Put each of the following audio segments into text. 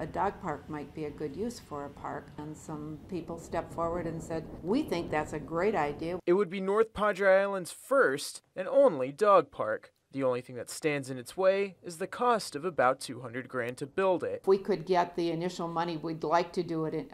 a dog park might be a good use for a park. And some people stepped forward and said, we think that's a great idea. It would be North Padre Island's first and only dog park. The only thing that stands in its way is the cost of about $200,000 to build it. If we could get the initial money, we'd like to do it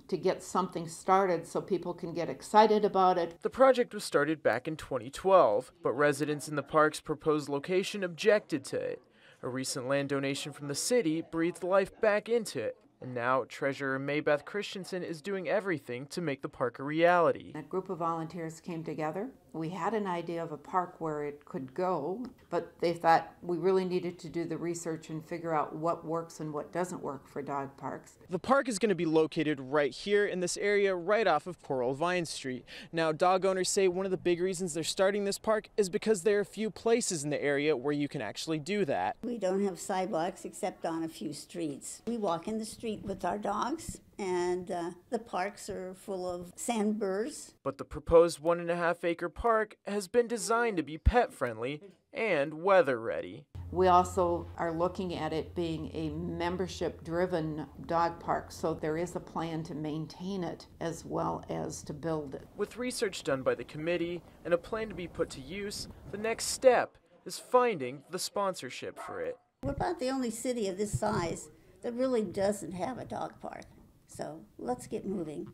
to get something started so people can get excited about it. The project was started back in 2012, but residents in the park's proposed location objected to it. A recent land donation from the city breathed life back into it. And now, Treasurer Maybeth Christensen is doing everything to make the park a reality. A group of volunteers came together. We had an idea of a park where it could go, but they thought we really needed to do the research and figure out what works and what doesn't work for dog parks. The park is going to be located right here in this area, right off of Coral Vine Street. Now, dog owners say one of the big reasons they're starting this park is because there are few places in the area where you can actually do that. We don't have sidewalks except on a few streets. We walk in the street with our dogs, and the parks are full of sandburrs. But the proposed 1.5-acre park has been designed to be pet-friendly and weather-ready. We also are looking at it being a membership-driven dog park, so there is a plan to maintain it as well as to build it. With research done by the committee and a plan to be put to use, the next step is finding the sponsorship for it. We're about the only city of this size that really doesn't have a dog park. So let's get moving.